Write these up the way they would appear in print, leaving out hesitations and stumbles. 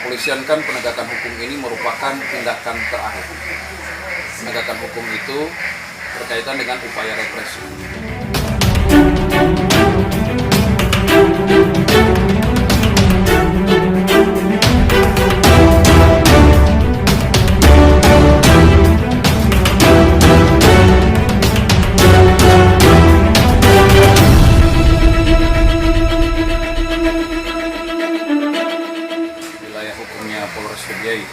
kepolisian kan penegakan hukum ini merupakan tindakan terakhir. Penegakan hukum itu berkaitan dengan upaya represi. Wilayah hukumnya Polres Kebiai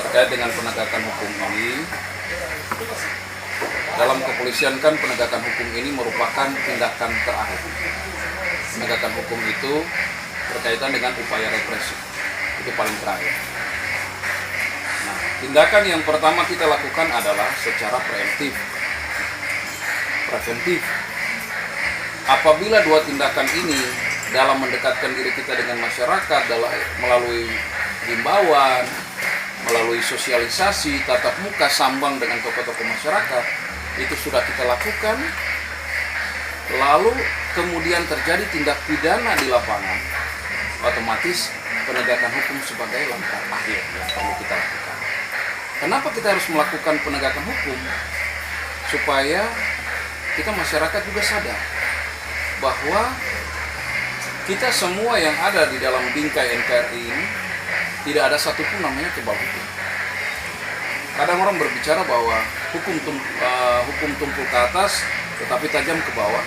terkait dengan penegakan hukum ini. Dalam kepolisian kan penegakan hukum ini merupakan tindakan terakhir. Penegakan hukum itu berkaitan dengan upaya represi, itu paling terakhir. Nah, tindakan yang pertama kita lakukan adalah secara preventif. Apabila dua tindakan ini dalam mendekatkan diri kita dengan masyarakat melalui himbauan, melalui sosialisasi, tatap muka, sambang dengan tokoh-tokoh masyarakat, itu sudah kita lakukan, lalu kemudian terjadi tindak pidana di lapangan, otomatis penegakan hukum sebagai langkah akhir yang perlu kita lakukan. Kenapa kita harus melakukan penegakan hukum? Supaya kita masyarakat juga sadar bahwa kita semua yang ada di dalam bingkai NKRI ini tidak ada satupun namanya kebal hukum. Kadang orang berbicara bahwa hukum tumpul ke atas tetapi tajam ke bawah.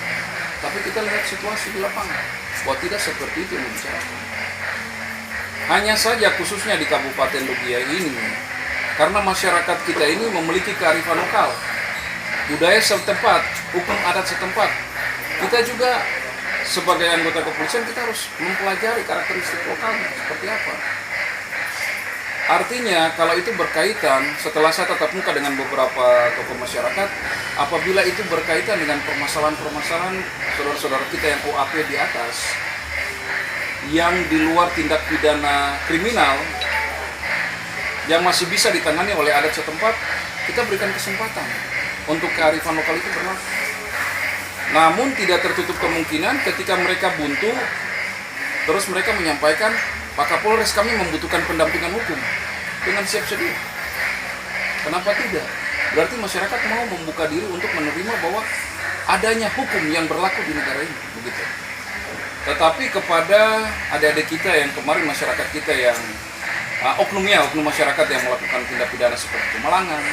Tapi kita lihat situasi di lapangan bahwa tidak seperti itu yang dibicarakan. Hanya saja khususnya di Kabupaten Lugiai ini, karena masyarakat kita ini memiliki kearifan lokal, budaya setempat, hukum adat setempat. Kita juga sebagai anggota kepolisian kita harus mempelajari karakteristik lokalnya seperti apa. Artinya kalau itu berkaitan, setelah saya tatap muka dengan beberapa tokoh masyarakat, apabila itu berkaitan dengan permasalahan-permasalahan saudara-saudara kita yang OAP di atas, yang di luar tindak pidana kriminal, yang masih bisa ditangani oleh adat setempat, kita berikan kesempatan untuk kearifan lokal itu berlaku. Namun tidak tertutup kemungkinan ketika mereka buntu, terus mereka menyampaikan, Pak Kapolres, kami membutuhkan pendampingan hukum, dengan siap sedia. Kenapa tidak? Berarti masyarakat mau membuka diri untuk menerima bahwa adanya hukum yang berlaku di negara ini, begitu. Tetapi kepada adik-adik kita yang kemarin masyarakat kita yang oknum masyarakat yang melakukan tindak pidana seperti pemalangan,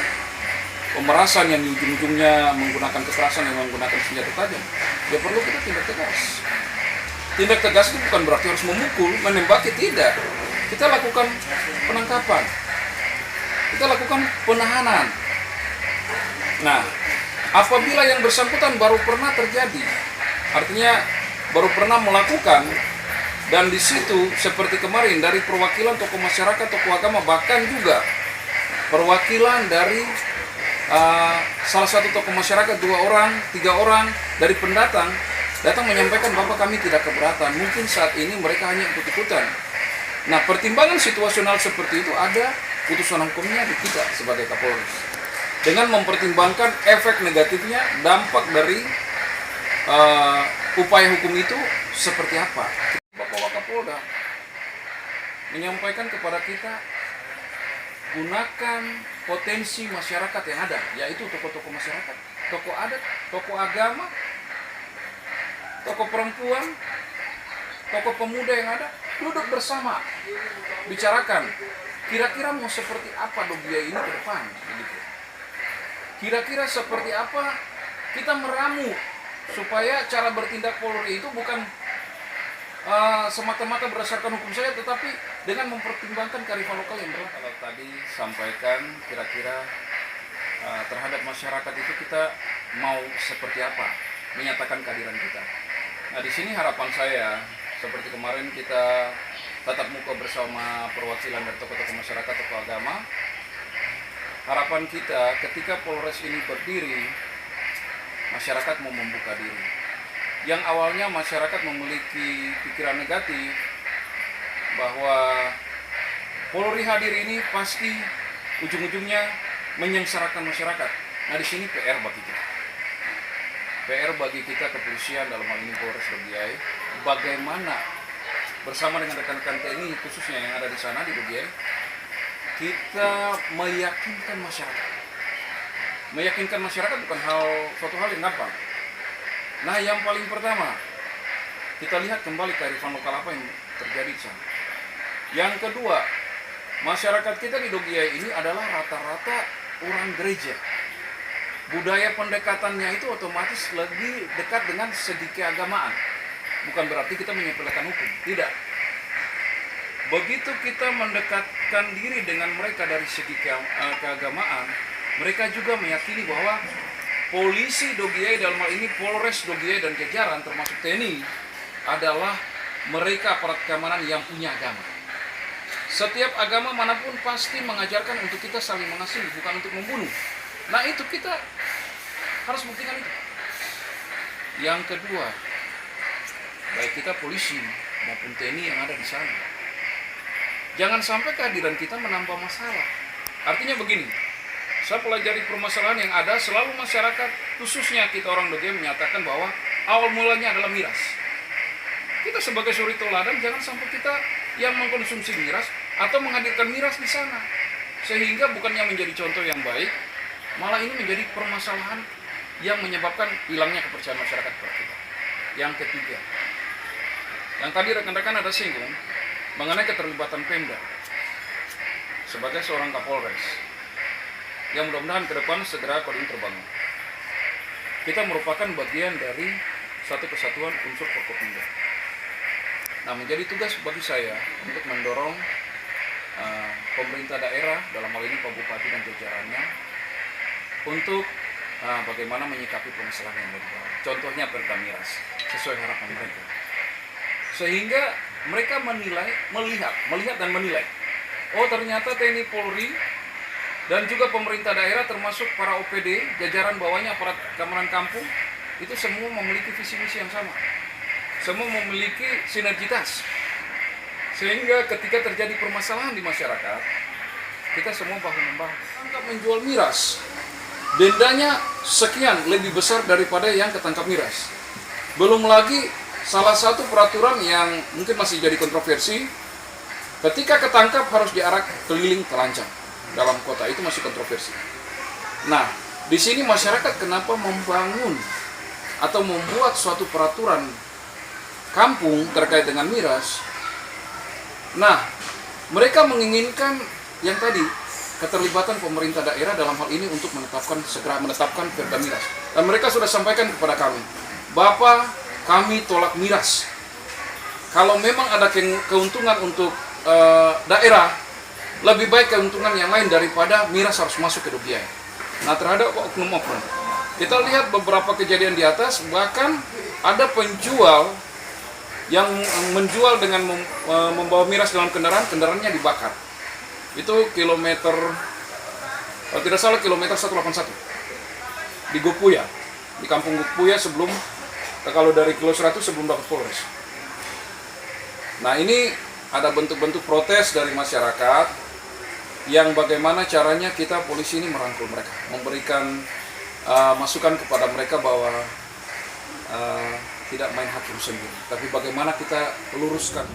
pemerasan yang di ujung-ujungnya menggunakan kekerasan yang menggunakan senjata tajam, ya perlu kita tindak tegas. Tindak tegas itu bukan berarti harus memukul, menembaki, tidak. Kita lakukan penangkapan, kita lakukan penahanan. Nah, apabila yang bersangkutan baru pernah terjadi, artinya baru pernah melakukan, dan di situ seperti kemarin dari perwakilan tokoh masyarakat, tokoh agama, bahkan juga perwakilan dari salah satu tokoh masyarakat, 2 orang, 3 orang dari pendatang datang menyampaikan bahwa kami tidak keberatan. Mungkin saat ini mereka hanya ikut-ikutan. Nah, pertimbangan situasional seperti itu ada putusan hukumnya di kita sebagai Kapolres. Dengan mempertimbangkan efek negatifnya, dampak dari upaya hukum itu seperti apa. Bapak Wakapolda menyampaikan kepada kita, gunakan potensi masyarakat yang ada, yaitu tokoh-tokoh masyarakat, tokoh adat, tokoh agama, tokoh perempuan, tokoh pemuda yang ada, duduk bersama, bicarakan, kira-kira mau seperti apa Lugiai ini ke depan, begitu. Kira-kira seperti apa kita meramu supaya cara bertindak Polri itu bukan semata-mata berdasarkan hukum saja, tetapi dengan mempertimbangkan kearifan lokal yang berlaku. Kalau tadi sampaikan kira-kira terhadap masyarakat itu kita mau seperti apa, menyatakan kehadiran kita. Nah, di sini harapan saya, seperti kemarin kita tatap muka bersama perwakilan dari tokoh-tokoh masyarakat, tokoh agama. Harapan kita ketika Polres ini berdiri, masyarakat mau membuka diri. Yang awalnya masyarakat memiliki pikiran negatif bahwa Polri hadir ini pasti ujung-ujungnya menyengsarakan masyarakat. Nah, di sini PR bagi kita. PR bagi kita kepolisian, dalam hal ini Polres Lugiai, bagaimana bersama dengan rekan-rekan TNI khususnya yang ada di sana di Dogiai, kita meyakinkan masyarakat. Meyakinkan masyarakat bukan suatu hal yang gampang. Nah, yang paling pertama, kita lihat kembali kearifan lokal apa yang terjadi di sana. Yang kedua, masyarakat kita di Dogiai ini adalah rata-rata orang gereja. Budaya pendekatannya itu otomatis lebih dekat dengan segi keagamaan. Bukan berarti kita menyepelekan hukum, tidak. Begitu kita mendekatkan diri dengan mereka dari segi keagamaan, mereka juga meyakini bahwa polisi Dogiai, dalam hal ini Polres Dogiai dan jajaran termasuk TNI, adalah mereka aparat keamanan yang punya agama. Setiap agama manapun pasti mengajarkan untuk kita saling mengasihi, bukan untuk membunuh. Nah, itu kita harus buktikan itu. Yang kedua, baik kita polisi maupun TNI yang ada di sana, jangan sampai kehadiran kita menambah masalah. Artinya begini, saya pelajari permasalahan yang ada, selalu masyarakat, khususnya kita orang Dogiai menyatakan bahwa awal mulanya adalah miras. Kita sebagai suri teladan jangan sampai kita yang mengkonsumsi miras atau menghadirkan miras di sana, sehingga bukannya menjadi contoh yang baik, malah ini menjadi permasalahan yang menyebabkan hilangnya kepercayaan masyarakat kepada kita. Yang ketiga, yang tadi rekan-rekan ada singgung mengenai keterlibatan Pemda sebagai seorang Kapolres, yang mudah-mudahan ke depan segera kodim terbangun. Kita merupakan bagian dari satu kesatuan unsur Forkopimda. Nah, menjadi tugas bagi saya untuk mendorong pemerintah daerah, dalam hal ini Pak Bupati dan jajarannya, untuk bagaimana menyikapi permasalahan yang ada. Contohnya perda miras, sesuai harapan mereka. Sehingga mereka melihat dan menilai, oh ternyata TNI Polri dan juga pemerintah daerah termasuk para OPD, jajaran bawahnya aparat keamanan kampung, itu semua memiliki visi misi yang sama. Semua memiliki sinergitas. Sehingga ketika terjadi permasalahan di masyarakat, kita semua bahu-membahu. Tangkap menjual miras, dendanya sekian lebih besar daripada yang ketangkap miras. Belum lagi salah satu peraturan yang mungkin masih jadi kontroversi, ketika ketangkap harus diarak keliling telancang dalam kota, itu masih kontroversi. Nah, di sini masyarakat kenapa membangun atau membuat suatu peraturan kampung terkait dengan miras? Nah, mereka menginginkan yang tadi, keterlibatan pemerintah daerah dalam hal ini untuk segera menetapkan perda miras. Dan mereka sudah sampaikan kepada kami, Bapak, kami tolak miras. Kalau memang ada keuntungan untuk daerah, lebih baik keuntungan yang lain daripada miras harus masuk ke Dogiai. Nah, terhadap oknum-oknum, kita lihat beberapa kejadian di atas, bahkan ada penjual yang menjual dengan membawa miras dalam kendaraannya dibakar. Itu kilometer, kalau tidak salah kilometer 181 di Gokpuya, di kampung Gokpuya sebelum, kalau dari kilo 100 sebelum dapat Polres. Nah, ini ada bentuk-bentuk protes dari masyarakat yang bagaimana caranya kita polisi ini merangkul mereka, memberikan masukan kepada mereka bahwa tidak main hakim sendiri, tapi bagaimana kita luruskan.